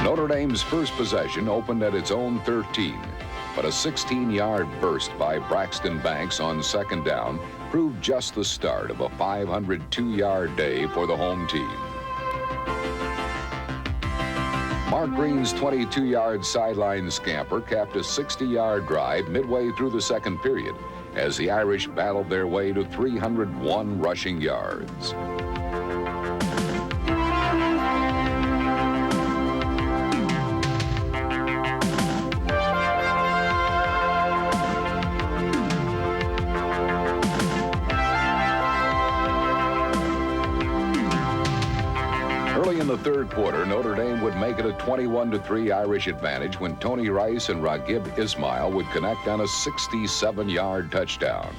Notre Dame's first possession opened at its own 13, but a 16-yard burst by Braxton Banks on second down proved just the start of a 502-yard day for the home team. Mark Green's 22-yard sideline scamper capped a 60-yard drive midway through the second period as the Irish battled their way to 301 rushing yards. Early in the third quarter, Notre Dame would make it a 21-3 Irish advantage when Tony Rice and Raghib Ismail would connect on a 67-yard touchdown,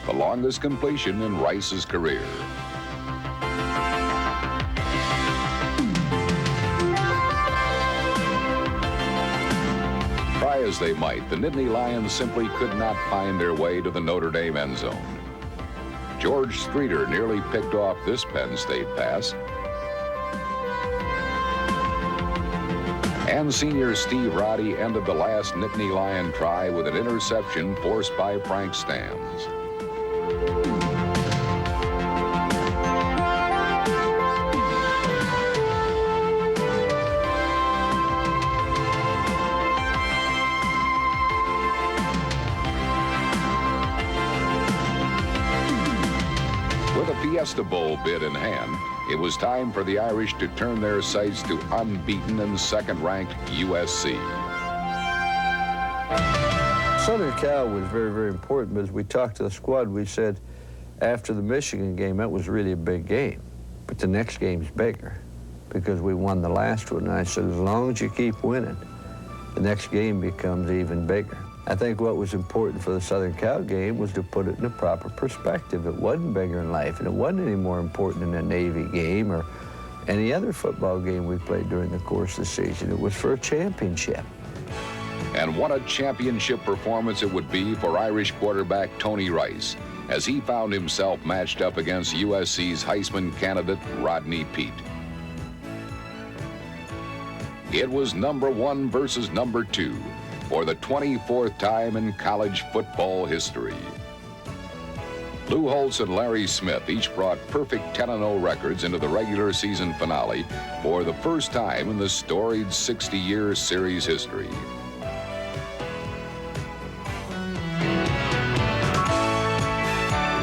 the longest completion in Rice's career. Try as they might, the Nittany Lions simply could not find their way to the Notre Dame end zone. George Streeter nearly picked off this Penn State pass, and senior Steve Roddy ended the last Nittany Lion try with an interception forced by Frank Stams. With a Fiesta Bowl bid in hand, it was time for the Irish to turn their sights to unbeaten and second-ranked USC. Southern Cal was very, very important, but as we talked to the squad, we said after the Michigan game, that was really a big game. But the next game's bigger because we won the last one. And I said, as long as you keep winning, the next game becomes even bigger. I think what was important for the Southern Cal game was to put it in a proper perspective. It wasn't bigger in life, and it wasn't any more important than a Navy game or any other football game we played during the course of the season. It was for a championship. And what a championship performance it would be for Irish quarterback Tony Rice as he found himself matched up against USC's Heisman candidate Rodney Peete. It was number 1 versus number 2. For the 24th time in college football history. Lou Holtz and Larry Smith each brought perfect 10-0 records into the regular season finale for the first time in the storied 60-year series history.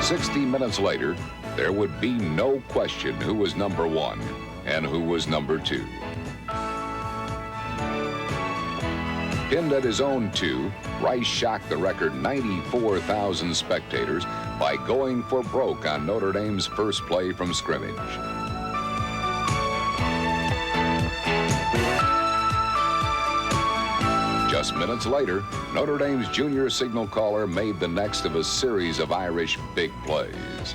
"60 minutes later, there would be no question who was number 1 and who was number 2. Pinned at his own 2, Rice shocked the record 94,000 spectators by going for broke on Notre Dame's first play from scrimmage. Just minutes later, Notre Dame's junior signal caller made the next of a series of Irish big plays.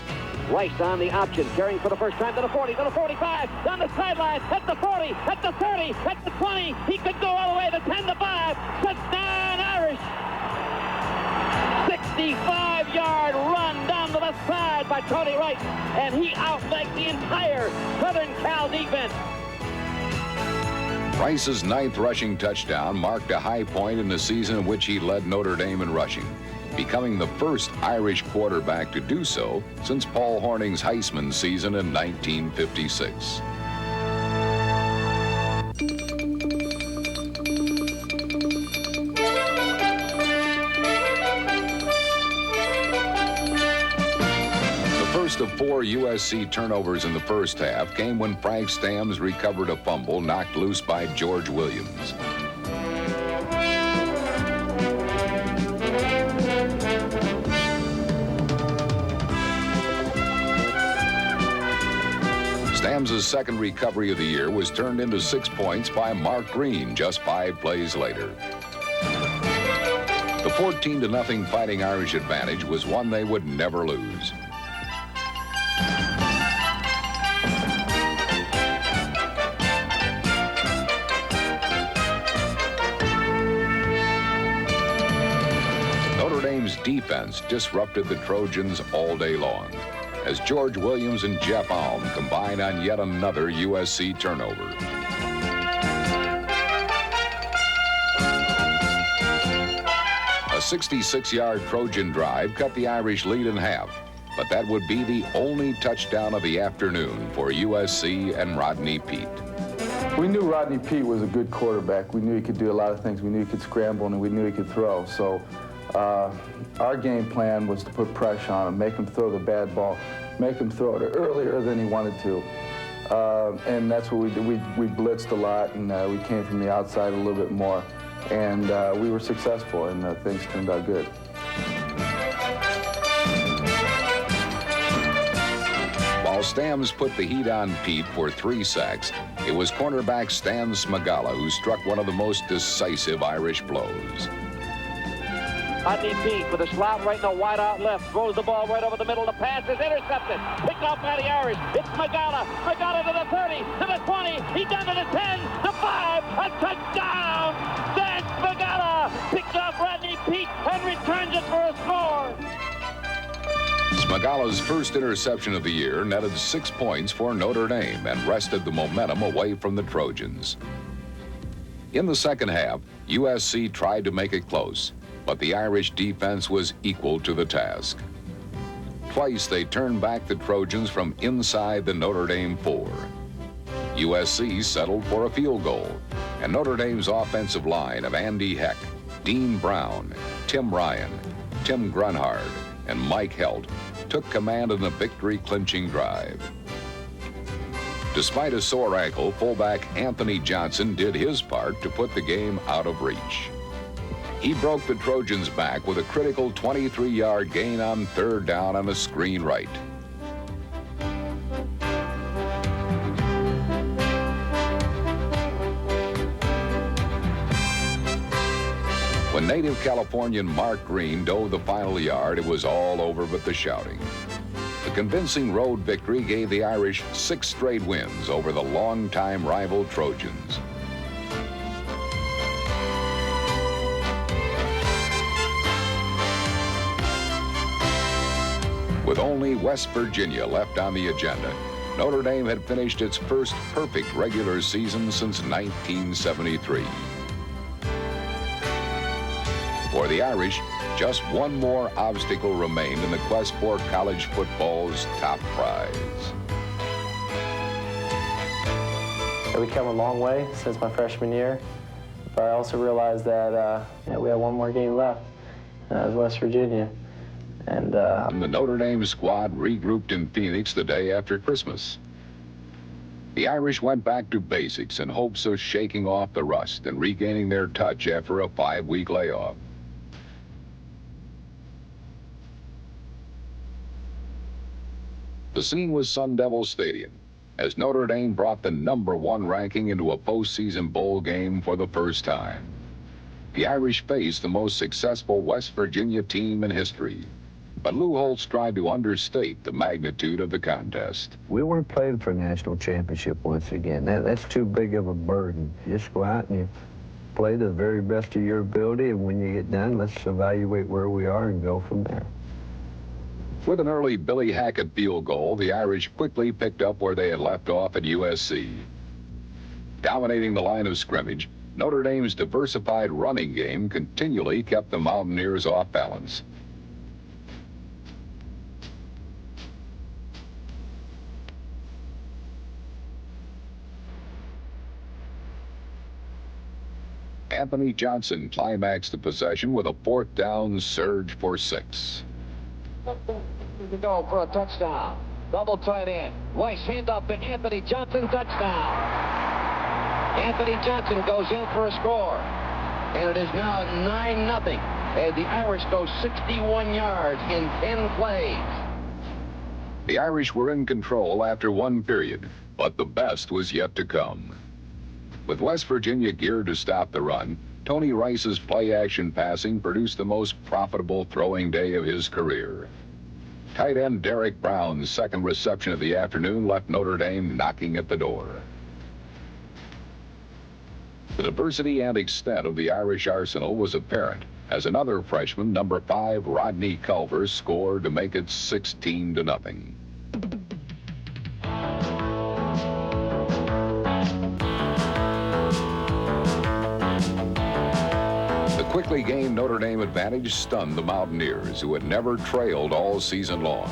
Rice on the option, carrying for the first time to the 40, to the 45, down the sideline, at the 40, at the 30, at the 20. He could go all the way to 10 to 5. Touchdown, Irish! 65-yard run down to the side by Tony Rice, and he outlegged the entire Southern Cal defense. Rice's 9th rushing touchdown marked a high point in the season in which he led Notre Dame in rushing, becoming the first Irish quarterback to do so since Paul Hornung's Heisman season in 1956. The first of 4 USC turnovers in the first half came when Frank Stams recovered a fumble knocked loose by George Williams. Stams' second recovery of the year was turned into 6 points by Mark Green just 5 plays later. The 14-0 Fighting Irish advantage was one they would never lose. Notre Dame's defense disrupted the Trojans all day long as George Williams and Jeff Alm combined on yet another USC turnover. 66-yard Trojan drive cut the Irish lead in half, but that would be the only touchdown of the afternoon for USC and Rodney Peete. We knew Rodney Peete was a good quarterback. We knew he could do a lot of things. We knew he could scramble, and we knew he could throw. So our game plan was to put pressure on him, make him throw the bad ball, make him throw it earlier than he wanted to. And that's what we did. We blitzed a lot, and we came from the outside a little bit more. And we were successful, and things turned out good. While Stams put the heat on Peete for 3 sacks, it was cornerback Stan Smagala who struck one of the most decisive Irish blows. Rodney Peete with a slant right and a wide out left. Throws the ball right over the middle. The pass is intercepted. Picked off by the Irish. It's Smagala. Smagala to the 30, to the 20. He down to the 10, the 5. A touchdown! Stan Smagala picks off Rodney Peete and returns it for a score. Smagala's first interception of the year netted 6 points for Notre Dame and wrested the momentum away from the Trojans. In the second half, USC tried to make it close, but the Irish defense was equal to the task. Twice they turned back the Trojans from inside the Notre Dame 4. USC settled for a field goal, and Notre Dame's offensive line of Andy Heck, Dean Brown, Tim Ryan, Tim Grunhard, and Mike Helt took command in the victory-clinching drive. Despite a sore ankle, fullback Anthony Johnson did his part to put the game out of reach. He broke the Trojans back with a critical 23-yard gain on 3rd down on a screen right. When native Californian Mark Green dove the final yard, it was all over but the shouting. The convincing road victory gave the Irish 6 straight wins over the longtime rival Trojans. With only West Virginia left on the agenda, Notre Dame had finished its first perfect regular season since 1973. For the Irish, just one more obstacle remained in the quest for college football's top prize. We've come a long way since my freshman year, but I also realized that we have one more game left as West Virginia. And the Notre Dame squad regrouped in Phoenix the day after Christmas. The Irish went back to basics in hopes of shaking off the rust and regaining their touch after a 5-week layoff. The scene was Sun Devil Stadium, as Notre Dame brought the #1 ranking into a postseason bowl game for the first time. The Irish faced the most successful West Virginia team in history, but Lou Holtz tried to understate the magnitude of the contest. We weren't playing for a national championship once again. That's too big of a burden. Just go out and you play to the very best of your ability, and when you get done, let's evaluate where we are and go from there. With an early Billy Hackett field goal, the Irish quickly picked up where they had left off at USC. Dominating the line of scrimmage, Notre Dame's diversified running game continually kept the Mountaineers off balance. Anthony Johnson climaxed the possession with a 4th down surge for 6. To go for a touchdown. Double tight end. Weiss hand up to Anthony Johnson. Touchdown. Anthony Johnson goes in for a score. And it is now 9-0. As the Irish go 61 yards in 10 plays. The Irish were in control after 1 period, but the best was yet to come. With West Virginia geared to stop the run, Tony Rice's play-action passing produced the most profitable throwing day of his career. Tight end Derek Brown's second reception of the afternoon left Notre Dame knocking at the door. The diversity and extent of the Irish arsenal was apparent as another freshman, number 5, Rodney Culver, scored to make it 16-0. The quickly gained Notre Dame advantage stunned the Mountaineers, who had never trailed all season long.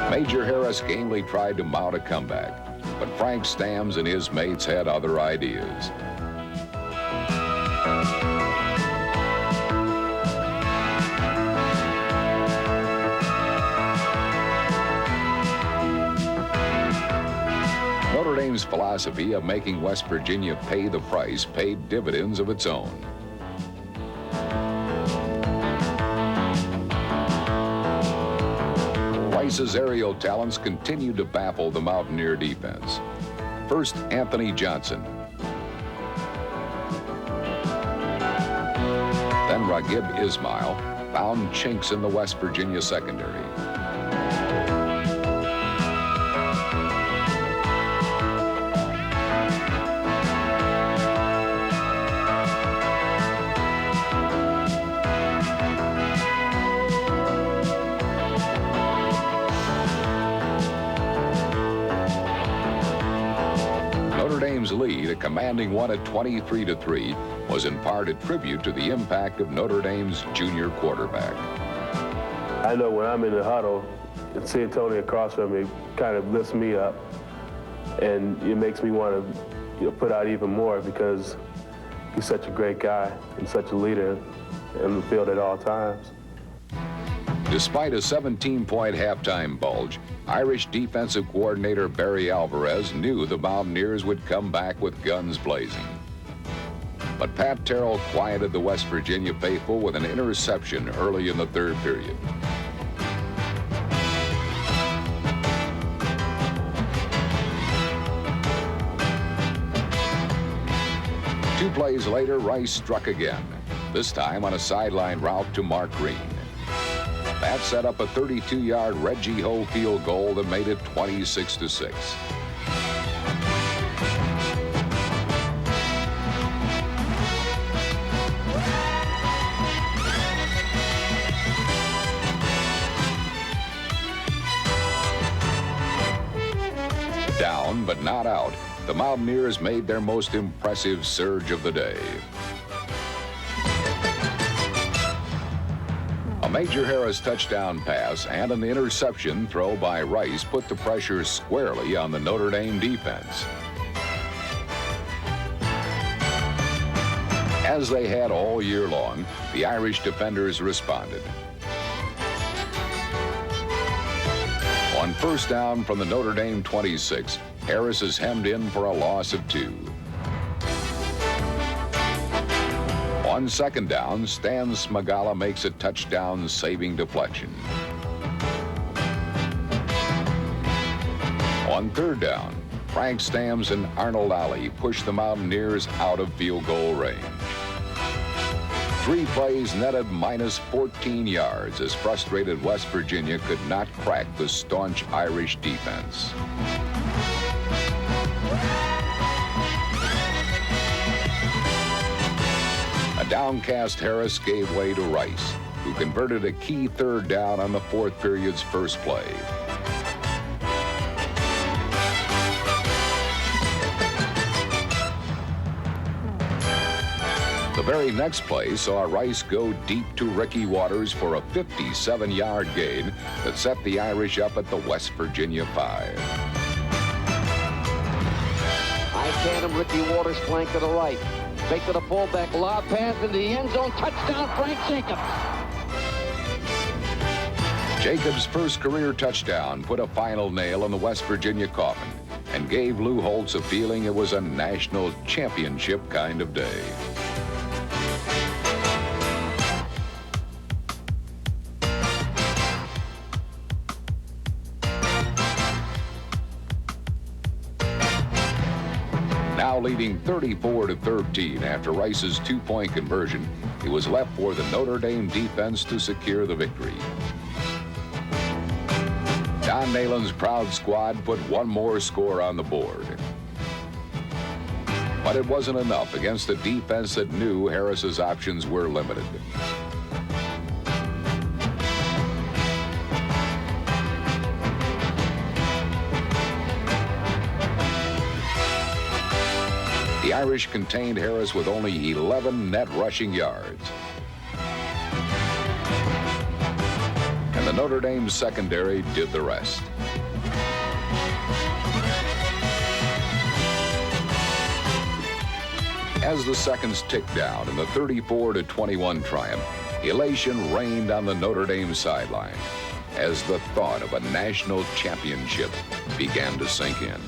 Major Harris gamely tried to mount a comeback, but Frank Stamms and his mates had other ideas. Notre Dame's philosophy of making West Virginia pay the price paid dividends of its own. Rice's aerial talents continued to baffle the Mountaineer defense. First, Anthony Johnson. Then Raghib Ismail found chinks in the West Virginia secondary. Lead, a commanding one at 23-3, was in part a tribute to the impact of Notre Dame's junior quarterback. I know when I'm in the huddle, and seeing Tony across from me kind of lifts me up, and it makes me want to, put out even more because he's such a great guy and such a leader in the field at all times. Despite a 17-point halftime bulge, Irish defensive coordinator Barry Alvarez knew the Mountaineers would come back with guns blazing. But Pat Terrell quieted the West Virginia faithful with an interception early in the third period. Two plays later, Rice struck again, this time on a sideline route to Mark Green. That set up a 32-yard Reggie Ho field goal that made it 26-6. Down but not out, the Mountaineers made their most impressive surge of the day. A Major Harris touchdown pass and an interception throw by Rice put the pressure squarely on the Notre Dame defense. As they had all year long, the Irish defenders responded. On first down from the Notre Dame 26, Harris is hemmed in for a loss of 2. On second down, Stan Smagala makes a touchdown-saving deflection. On third down, Frank Stamms and Arnold Alley push the Mountaineers out of field goal range. 3 plays netted minus 14 yards as frustrated West Virginia could not crack the staunch Irish defense. A downcast Harris gave way to Rice, who converted a key third down on the fourth period's first play. The very next play saw Rice go deep to Ricky Waters for a 57-yard gain that set the Irish up at the West Virginia 5. I tandem Ricky Waters flank to the right. Fake to the fullback, lob pass into the end zone, touchdown Frank Jacobs. Jacobs' first career touchdown put a final nail in the West Virginia coffin and gave Lou Holtz a feeling it was a national championship kind of day. Now leading 34-13 after Rice's 2-point conversion, it was left for the Notre Dame defense to secure the victory. Don Nayland's proud squad put one more score on the board. But it wasn't enough against a defense that knew Harris's options were limited. The Irish contained Harris with only 11 net rushing yards. And the Notre Dame secondary did the rest. As the seconds ticked down in the 34-21 triumph, elation reigned on the Notre Dame sideline as the thought of a national championship began to sink in.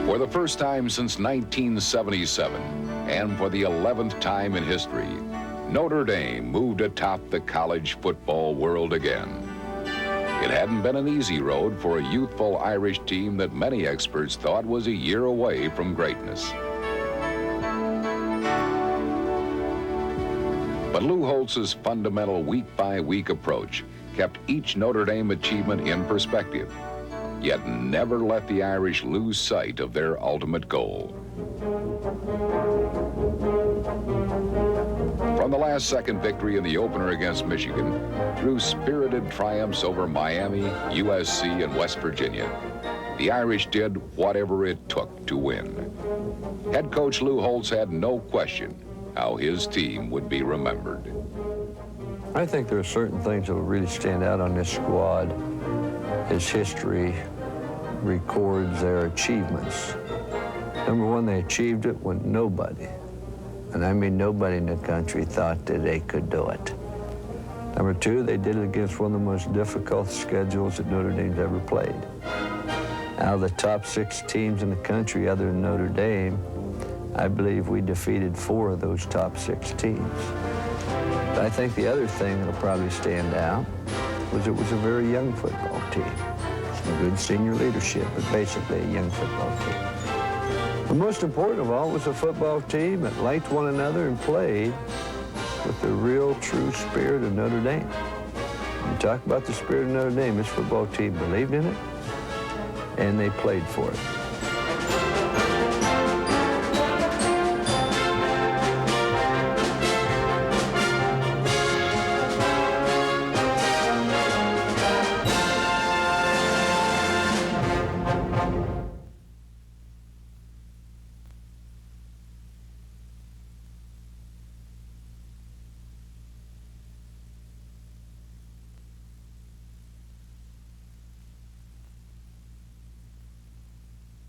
For the first time since 1977, and for the 11th time in history, Notre Dame moved atop the college football world again. It hadn't been an easy road for a youthful Irish team that many experts thought was a year away from greatness. But Lou Holtz's fundamental week-by-week approach kept each Notre Dame achievement in perspective, yet never let the Irish lose sight of their ultimate goal. From the last-second victory in the opener against Michigan, through spirited triumphs over Miami, USC, and West Virginia, the Irish did whatever it took to win. Head coach Lou Holtz had no question how his team would be remembered. I think there are certain things that will really stand out on this squad as history records their achievements. Number one, they achieved it when nobody, and I mean nobody in the country, thought that they could do it. Number two, they did it against one of the most difficult schedules that Notre Dame's ever played. Out of the top 6 teams in the country other than Notre Dame, I believe we defeated 4 of those top 6 teams. But I think the other thing that'll probably stand out was it was a very young football team. Some good senior leadership, but basically a young football team. The most important of all was a football team that liked one another and played with the real, true spirit of Notre Dame. When you talk about the spirit of Notre Dame, this football team believed in it, and they played for it.